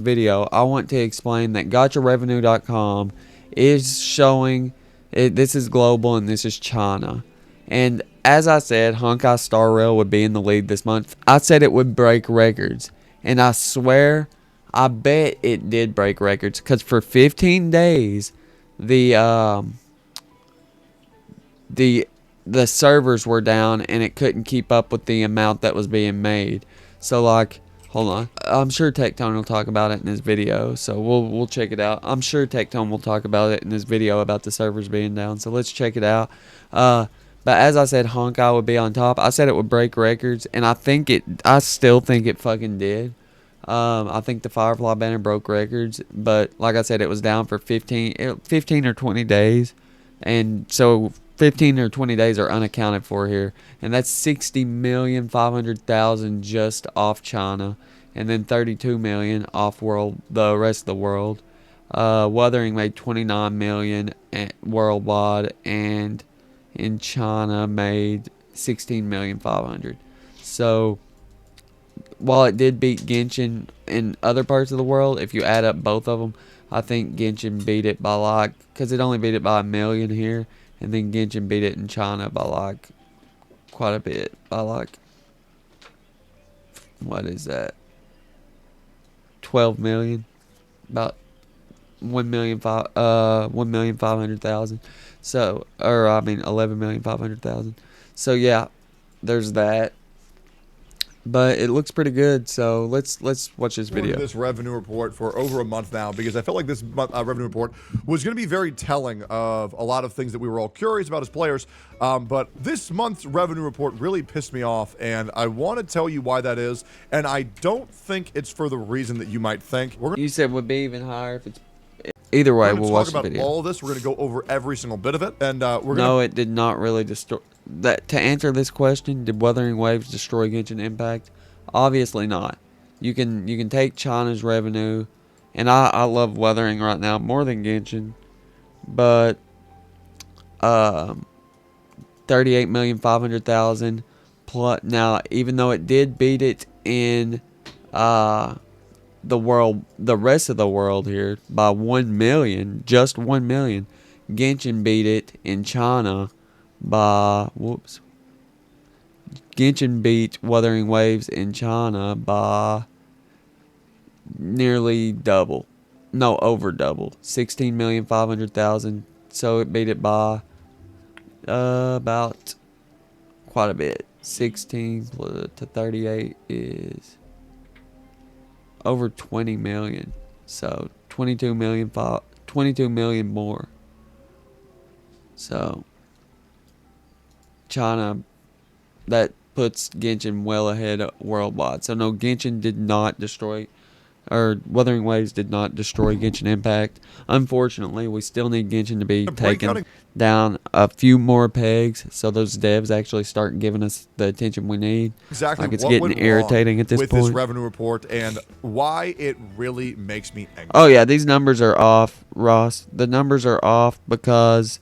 video, I want to explain that Gacharevenue.com is showing it. This is global and this is China. And as I said, Honkai Star Rail would be in the lead this month. I said it would break records, and I swear, I bet it did break records because for 15 days, the the servers were down and it couldn't keep up with the amount that was being made. So like, hold on, I'm sure Tectone will talk about it in his video, so we'll check it out. I'm sure Tectone will talk about it in his video about the servers being down, so let's check it out. But as I said, Honkai would be on top. I said it would break records, and I still think it fucking did. I think the Firefly banner broke records, but like I said, it was down for 15 or 20 days, and so 15 or 20 days are unaccounted for here, and that's 60,500,000 just off China, and then 32 million off the rest of the world. Wuthering made 29 million worldwide, and in China made 16,500,000. So while it did beat Genshin in other parts of the world, if you add up both of them, I think Genshin beat it by like, because it only beat it by 1,000,000 here, and then Genshin beat it in China by like quite a bit, by like, what is that, 12 million, about 1,500,000. So, or I mean 11,500,000. So yeah, there's that. But it looks pretty good, so let's watch this video. This revenue report for over a month now, because I felt like this revenue report was going to be very telling of a lot of things that we were all curious about as players. But this month's revenue report really pissed me off, and I want to tell you why that is. And I don't think it's for the reason that you might think. You said would be even higher if it's. Either way, we'll watch the video. All of this, we're going to go over every single bit of it, and we're going. No, it did not really destroy. That to answer this question, did Wuthering Waves destroy Genshin Impact? Obviously not. You can take China's revenue, and I love Wuthering right now more than Genshin, but 38,500,000 plus. Now, even though it did beat it in the rest of the world here by 1 million, just 1 million, Genshin beat it in China by Genshin beat Wuthering Waves in China by nearly double. No, over double. 16,500,000. So it beat it by about quite a bit. 16 to 38 is over 20 million. So 22 million more. So China, that puts Genshin well ahead worldwide. So no, Genshin did not destroy, or Wuthering Waves did not destroy Genshin Impact. Unfortunately, we still need Genshin to be taken down a few more pegs, so those devs actually start giving us the attention we need. Exactly. Like, it's getting irritating at this point. With this revenue report, and why it really makes me angry. Oh yeah, these numbers are off, Ross. The numbers are off because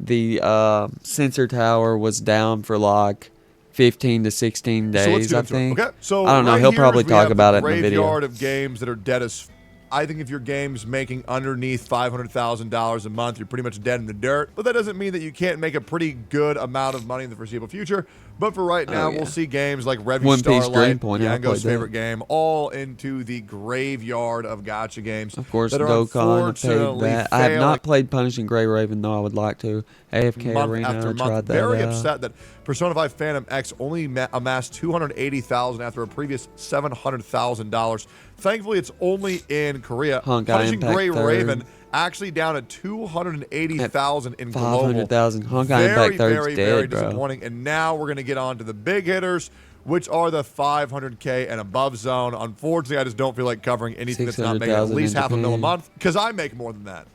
the sensor tower was down for like 15 to 16 days, I think. Okay, so I don't know. He'll probably talk about it in the video. Graveyard of games that are dead as. I think if your game's making underneath $500,000 a month, you're pretty much dead in the dirt. But that doesn't mean that you can't make a pretty good amount of money in the foreseeable future. But for right now, we'll see games like Revue Starlight, Yango's favorite game, all into the graveyard of gacha games. Of course, Dokkan, I paid that. I have not played Punishing Grey Raven, though I would like to. AFK Arena, I tried that. Very upset that Persona 5 Phantom X only amassed $280,000 after a previous $700,000. Thankfully, it's only in Korea. Punishing Grey Raven actually down at 280,000 in global. 500,000. Honkai Impact Third's very dead, bro. disappointing. And now we're going to get on to the big hitters, which are the 500K and above zone. Unfortunately, I just don't feel like covering anything that's not making at least half a mil a month, because I make more than that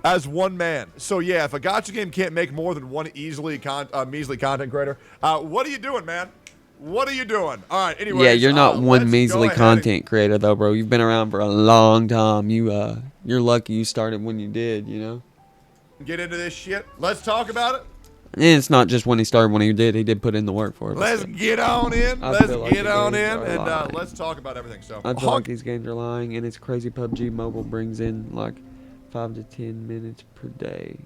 as one man. So yeah, if a gacha game can't make more than one measly content creator, what are you doing, man? What are you doing? All right, anyway. Yeah, you're not one measly content creator, though, bro. You've been around for a long time. You're lucky you started when you did, you know? Get into this shit. Let's talk about it. And it's not just when he started. When he did put in the work for it. Let's get on in. I Let's feel like get the on games in, are and lying. let's talk about everything. So, I feel like these games are lying, and it's crazy. PUBG Mobile brings in like 5 to 10 minutes per day.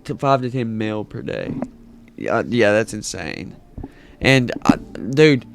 To 5 to 10 mil per day. Yeah, that's insane. And dude,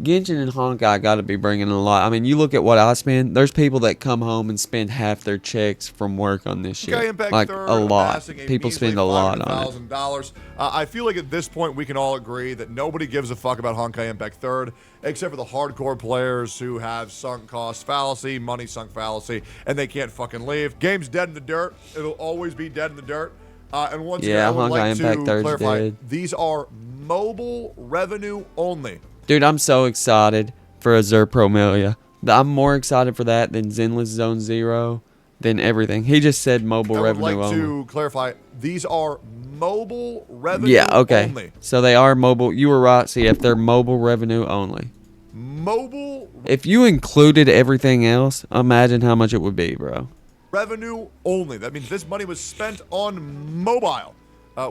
Genshin and Honkai got to be bringing in a lot. I mean, you look at what I spend. There's people that come home and spend half their checks from work on this shit. Impact Like third, a lot. amassing a People measly spend a lot on it. $500,000. I feel like at this point we can all agree that nobody gives a fuck about Honkai Impact Third, except for the hardcore players who have sunk cost fallacy, money sunk fallacy, and they can't fucking leave. Game's dead in the dirt. It'll always be dead in the dirt. And once again, I would like Impact to 3's clarify, dead. these are mobile revenue only. Dude, I'm so excited for Azure Promelia. I'm more excited for that than Zenless Zone Zero, than everything. He just said mobile revenue I would like only. to clarify, these are mobile revenue Yeah, okay. only. So they are mobile. You were right, CF. They're mobile revenue only. Mobile If you included everything else, imagine how much it would be, bro. revenue only. That means this money was spent on mobile.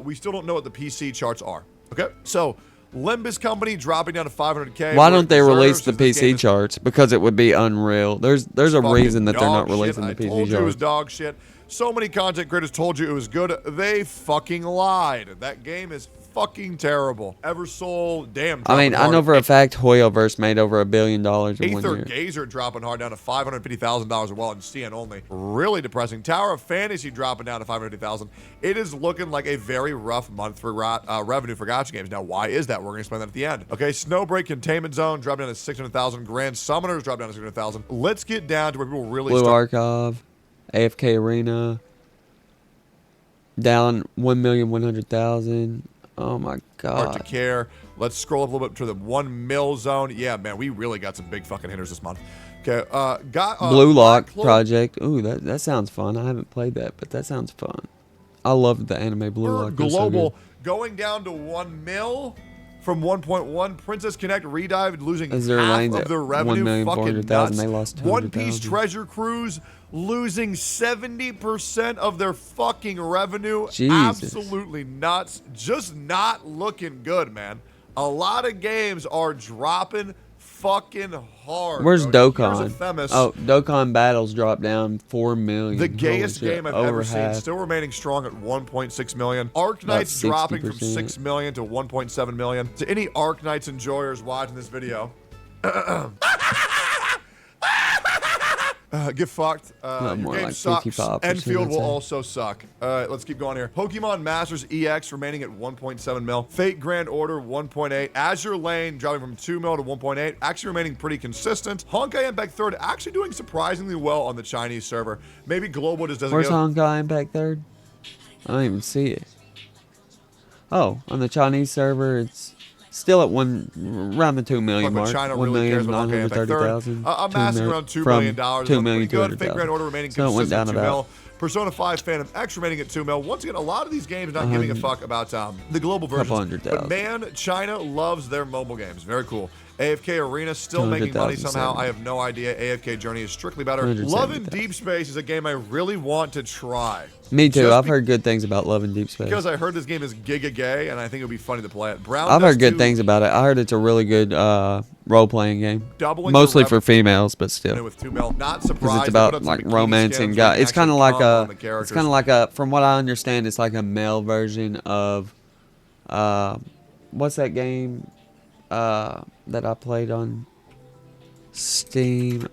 We still don't know what the PC charts are. Okay, so Limbus Company dropping down to 500K. Why don't they release the This game PC is charts? Because it would be unreal. There's a fucking reason that they're not dog releasing shit. the I PC told you it was charts. dog shit. So many content creators told you it was good. They fucking lied. That game is fucking terrible. Eversoul, damn. I mean, I know for a fact HoYoverse made over $1 billion in 1 Aether year. Gazer dropping hard down to $550,000 a while in CN only. Really depressing. Tower of Fantasy dropping down to $550,000. It is looking like a very rough month for revenue for Gacha games. Now, why is that? We're going to explain that at the end. Okay, Snowbreak Containment Zone dropped down to $600,000. Grand Summoners dropped down to $600,000. Let's get down to where people really Blue start. Archive, AFK Arena, down 1,100,000. Oh my Start to god. care. Let's scroll up a little bit to the 1 mil zone. Yeah, man, we really got some big fucking hitters this month. Okay, Blue Lock Black Cloak- Project. Ooh, that sounds fun. I haven't played that, but that sounds fun. I love the anime Blue Lock. They're so Global good. going down to 1 mil from 1.1. Princess Connect redived, losing Azure half Lane's of at their revenue. Fucking 1,400,000. nuts. They lost One Piece 200,000. Treasure Cruise losing 70% of their fucking revenue. Jesus. Absolutely nuts. Just not looking good, man. A lot of games are dropping fucking hard. Where's bro. Dokkan? Here's a Themis. Oh, Dokkan Battles dropped down 4 million. The Holy gayest shit, game I've over ever seen, half. still remaining strong at 1.6 million. Arc About Knights dropping from 60%. 6 million to 1.7 million. To any Arc Knights enjoyers watching this video, get fucked. Your more game like sucks. 55%, Enfield I'd will say. also suck. Let's keep going here. Pokemon Masters EX remaining at 1.7 mil. Fate Grand Order 1.8. Azure Lane dropping from 2 mil to 1.8. Actually remaining pretty consistent. Honkai Impact Third actually doing surprisingly well on the Chinese server. Maybe global just doesn't Where's get Honkai Impact Third? I don't even see it. Oh, on the Chinese server, it's still at around the 2 million Look, but mark. China really cares about Honkai Impact Third. 1,930,000. Amassing around $2 million. $2 million Pretty good. to Fate Grand Order remaining So it went consistent down at 2 mil. about Persona 5 Phantom X remaining at 2 mil. Once again, a lot of these games not giving a fuck about the global versions. Couple hundred But thousand. man, China loves their mobile games. Very cool. AFK Arena still making money 200,000 somehow. seven. I have no idea. AFK Journey is strictly better. Love in 270,000. Deep Space is a game I really want to try. Me too. Just I've heard good things about Love and Deep Space. Because I heard this game is giga gay, and I think it would be funny to play it. Brown I've Dust heard good 2 things about it. I heard it's a really good role-playing game. doubling Mostly the for females, but still. with 2 mil. Not Because surprised. it's They put about up some like bikini romance skins and where you guy. can It's kind of actually like comment on the it's characters. kind of like from what I understand, it's like a male version of, what's that game, that I played on Steam,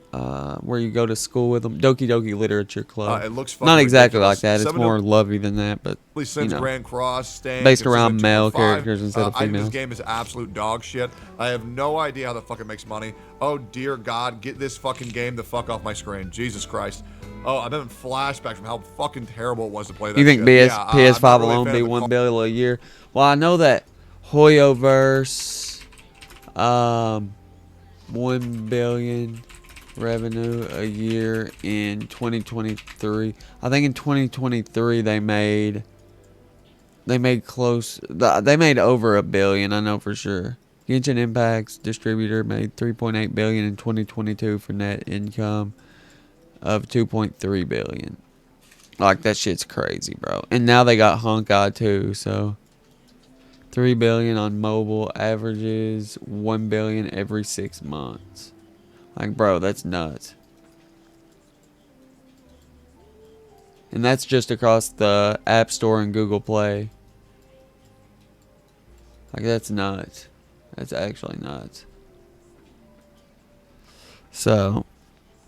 where you go to school with them, Doki Doki Literature Club. It looks fucking not exactly ridiculous. like that. It's 7 more lovey than that, but you since know. Grand Cross, staying Based consistent around at male 2.5. characters instead of I think this females. game is absolute dog shit. I have no idea how the fuck it makes money. Oh dear God, get this fucking game the fuck off my screen. Jesus Christ. Oh, I'm having flashbacks from how fucking terrible it was to play that You think shit. PS5 I'm not really a alone fan be of the $1 billion a year? Well, I know that HoYoverse, 1 billion revenue a year in 2023. I think in 2023 they made close. They made over $1 billion. I know for sure. Genshin Impact's distributor made 3.8 billion in 2022 for net income of 2.3 billion. Like, that shit's crazy, bro. And now they got Honkai too, so 3 billion on mobile, averages 1 billion every 6 months. Like, bro, that's nuts. And that's just across the App Store and Google Play. Like, that's nuts. That's actually nuts. So,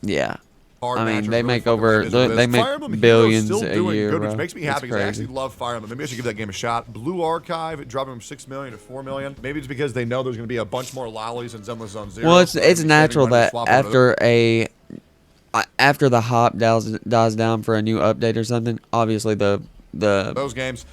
yeah. I mean, they make over, they make billions a year, good, bro. which makes me happy because I actually love Fire Emblem. Maybe I should give that game a shot. Blue Archive dropping from 6 million to 4 million. Maybe it's because they know there's going to be a bunch more lollies in Zenless Zone Zero. Well, it's natural that after the hype dies down for a new update or something, obviously those games.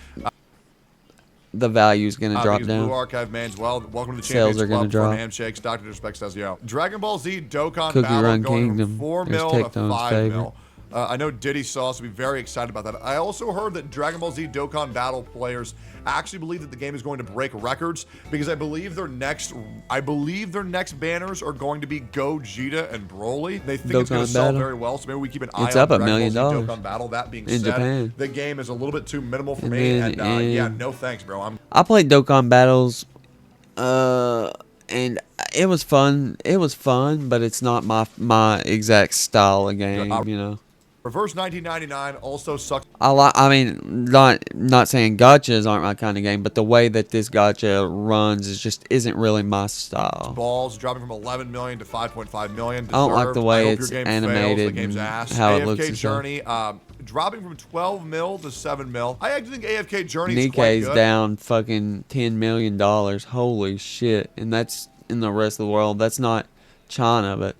The value is going to drop down. Blue Archive mains, well, welcome to the Sales Champions are going to Club. drop. Handshakes. Dr. Disrespect says, yo. Dragon Ball Z Dokkan Cookie Battle Run going Kingdom. from 4 There's mil to Tectone's 5 favorite. mil. I know Diddy saw us to be very excited about that. I also heard that Dragon Ball Z Dokkan Battle players actually believe that the game is going to break records because I believe their next banners are going to be Gogeta and Broly. They think it's going to sell very well, so maybe we keep an eye on up $1 Dragon million Ball Z Dokkan Battle. That being said, Japan. the game is a little bit too minimal for me, and yeah, no thanks, bro. I played Dokkan Battles, and it was fun. It was fun, but it's not my exact style of game, you know. Reverse 1999 also sucks. I mean, not saying gachas aren't my kind of game, but the way that this gacha runs isn't really my style. Balls dropping from 11 million to 5.5 million. Deserved. I don't like the way it's Fails. animated. The game's ass. How AFK it looks. Journey dropping from 12 mil to 7 mil. I actually think AFK Journey is quite Nikke's good. down fucking $10 million. Holy shit! And that's in the rest of the world. That's not China, but.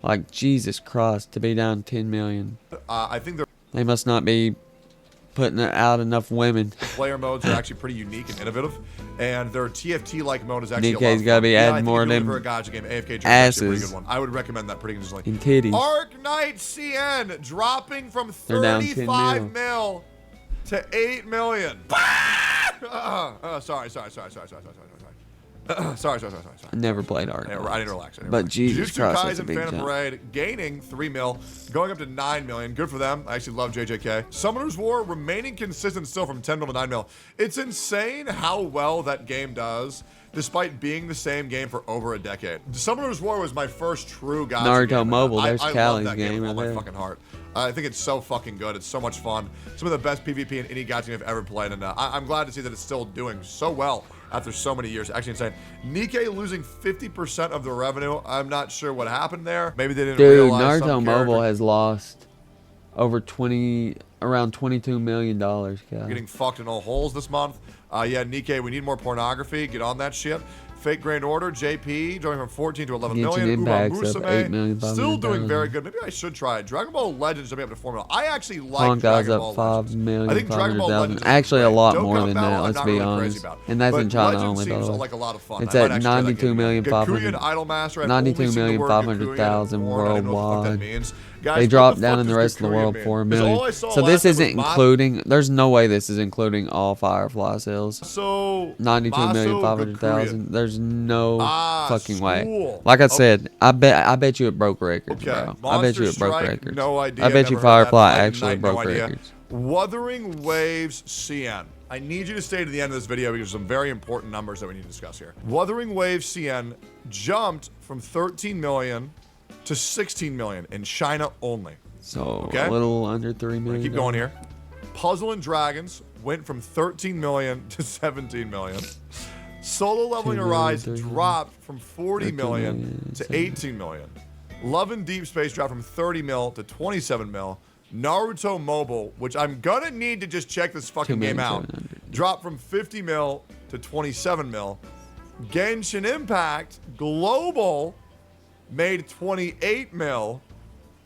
Like, Jesus Christ, to be down 10 million. I think they must not be putting out enough women. Player modes are actually pretty unique and innovative, and their TFT-like mode is actually Nikke's got to be adding more of them for a Gacha game. AFK asses. A pretty good one. I would recommend that pretty consistently. And titties. Arc Knight CN dropping from They're down 35 mil to 8 million. Sorry. Sorry. I never played Arc. I need to relax. But Jesus Christ, that's a big Phantom jump. Parade gaining 3 mil, going up to 9 million. Good for them. I actually love JJK. Summoner's War remaining consistent still from 10 mil to 9 mil. It's insane how well that game does, despite being the same game for over a decade. Summoner's War was my first true Gacha Naruto game. Mobile. There's I Callie's love that game game with all right my there. fucking heart. I think it's so fucking good. It's so much fun. Some of the best PvP in any Gacha game I've ever played, and I'm glad to see that it's still doing so well after so many years. Actually insane. Nikke losing 50% of the revenue. I'm not sure what happened there. Maybe they didn't realize Naruto Mobile has lost over around $22 million. Getting fucked in all holes this month. Yeah, Nikke, we need more pornography. Get on that shit. Fake Grand Order, JP, going from 14 to 11 million. Genshin Impact's up 8 million. Still doing very good. Maybe I should try it. Dragon Ball Legends jumping up to 4 million. I actually like Honkai's Dragon up Ball 5 million. I think Dragon Ball Legends actually a lot more than Battle, that. Let's be honest. And that's in China only, by the way. Like a lot of fun. It's at 92,500,000 Idolmaster worldwide. They dropped down in the rest of the world 4 million. So this isn't including. There's no way this is including all Firefly sales. So 92,500,000. There's no fucking way. Like I said, I bet you it broke records, bro. I bet you it broke records. No idea. I bet you Firefly actually broke records. Wuthering Waves CN. I need you to stay to the end of this video because there's some very important numbers that we need to discuss here. Wuthering Waves CN jumped from 13 million to 16 million in China only. So a little under 3 million. Keep going here. Puzzle and Dragons went from 13 million to 17 million. Solo Leveling Arise dropped from 40 million to 18 million. Love and Deep Space dropped from 30 mil to 27 mil. Naruto Mobile, which I'm gonna need to just check this fucking game out, dropped from 50 mil to 27 mil. Genshin Impact Global made 28 mil.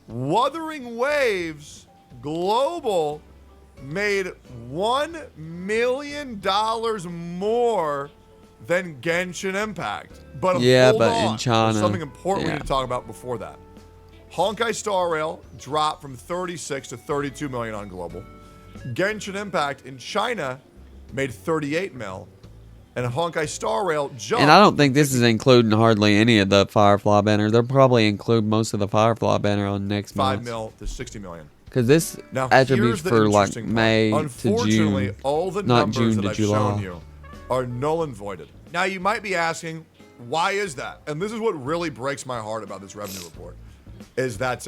Wuthering Waves Global made $1 million more than Genshin Impact. But hold on. In China, there's something important we need to talk about before that. Honkai Star Rail dropped from 36 to 32 million on global. Genshin Impact in China made 38 mil. And Honkai Star Rail jumped. And I don't think this is including hardly any of the Firefly banner. They'll probably include most of the Firefly banner on next month. 5 mil to 60 million. Because this Now, attribute's here's the for like interesting part. May to Unfortunately, June, all the not numbers June that to I've July. shown you are null and voided. Now, you might be asking, why is that? And this is what really breaks my heart about this revenue report, is that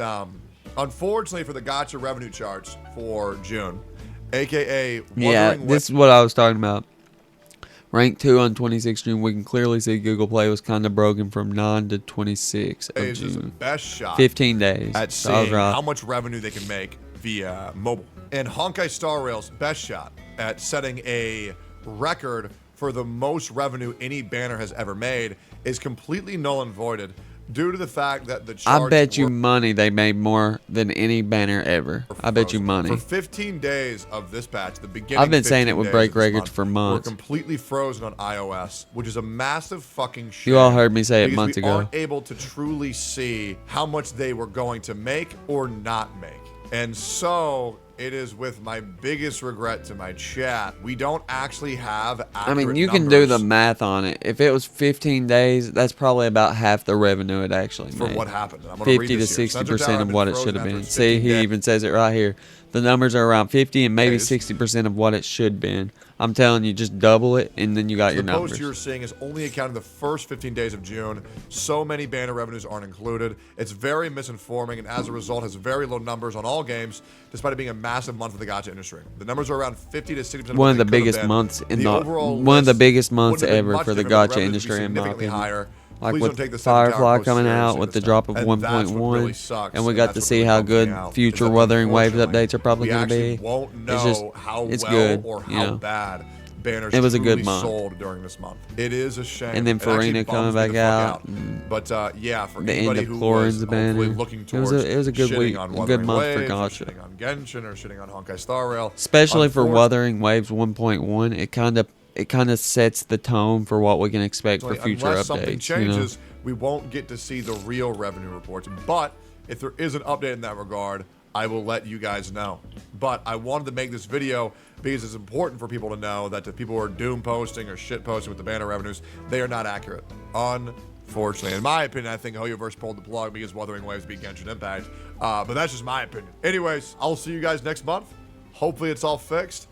unfortunately for the Gacha revenue charts for June, aka Yeah, Wuthering this is what I was talking about. Rank 2 on 26 June, we can clearly see Google Play was kind of broken from 9 to 26 of Waves is the June. best shot 15 days. at So I was seeing right. how much revenue they can make via mobile. And Honkai Star Rail's best shot at setting a record for the most revenue any banner has ever made is completely null and voided due to the fact that the charts I bet you were money they made more than any banner ever. I bet you frozen. money. For 15 days of this patch, the beginning I've been saying 15 it would days break of this records month for months. Were completely frozen on iOS, which is a massive fucking shame. You all heard me say it because months we ago. aren't able to truly see how much they were going to make or not make. And so it is with my biggest regret to my chat, we don't actually have accurate I mean, you can do the numbers math on it. If it was 15 days, that's probably about half the revenue it actually for made. what happened. I'm gonna 50 read to this here. Sensor Tower 60% had of what been it should have frozen been. after See, 15 he days. even says it right here. The numbers are around 50 and maybe Days. 60% of what it should been. I'm telling you, just double it and then you got your The numbers. post you're seeing is only accounting the first 15 days of June. So many banner revenues aren't included. It's very misinforming, and as a result, has very low numbers on all games, despite it being a massive month for the gacha industry. The numbers are around 50 to 60%. One of the biggest months in the overall one of the list biggest months wouldn't have been ever much for the different, but gacha revenues would be industry, in my significantly opinion. higher. Like Please with don't take the Sensor Tower Firefly post coming seriously out with this the time. drop of And that's what 1.1, really sucks, and we got that's to what see really how bums me good out, is future that Wuthering Waves unfortunately, updates are probably we going to actually be. won't know It's just, how it's well good, or you how know. bad banners It was a good truly month. sold during this month. It is a shame. And then It actually Farina bums coming me back the fuck out, and But yeah, for the end anybody of who was Chlorine's hopefully banner. looking It was towards a good shitting week, on a good Wuthering month for Waves, or Gacha. shitting on Genshin, or shitting on Honkai Star Rail, Especially for unfortunately, Wuthering Waves 1.1, it kind of sets the tone for what we can expect for future unless something updates. You know? changes, we won't get to see the real revenue reports. But if there is an update in that regard, I will let you guys know. But I wanted to make this video because it's important for people to know that the people who are doom posting or shit posting with the banner revenues, they are not accurate. Unfortunately. In my opinion, I think HoYoverse pulled the plug because Wuthering Waves beat Genshin Impact. But that's just my opinion. Anyways, I'll see you guys next month. Hopefully it's all fixed.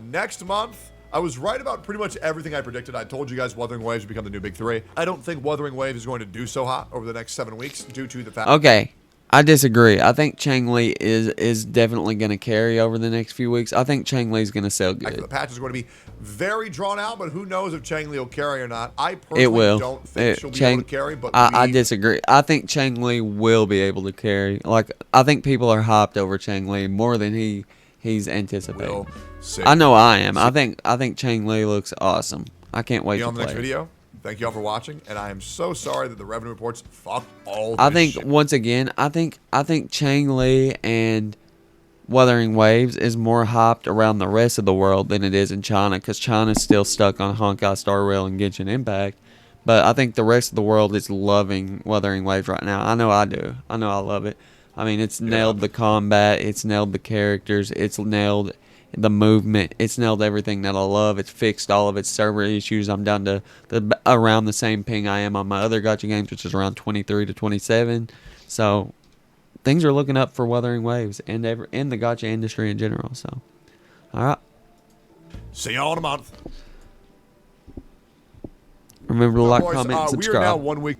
Next month, I was right about pretty much everything I predicted. I told you guys Wuthering Waves would become the new big three. I don't think Wuthering Waves is going to do so hot over the next 7 weeks due to the fact... Okay, I disagree. I think Changli is definitely going to carry over the next few weeks. I think Changli is going to sell The good. patch is going to be very drawn out, but who knows if Changli will carry or not. I personally It will. don't think she'll be able to carry, but I disagree. I think Changli will be able to carry. Like, I think people are hyped over Changli more than he's anticipating. we'll see. I know I am. I think Changli looks awesome. I can't wait See you to on the play next it. video. Thank you all for watching, and I am so sorry that the revenue reports fucked all I this think shit. once again, I think Changli and Wuthering Waves is more hyped around the rest of the world than it is in China, because China's still stuck on Honkai Star Rail and Genshin Impact. But I think the rest of the world is loving Wuthering Waves right now. I know I do. I know I love it. I mean, it's nailed the combat, it's nailed the characters, it's nailed the movement, it's nailed everything that I love. It's fixed all of its server issues. I'm down to around the same ping I am on my other gacha games, which is around 23 to 27. So things are looking up for Wuthering Waves and in the gacha industry in general. So, all right. See y'all in a month. Remember to like, Boys, comment, and we are now subscribe. 1 week.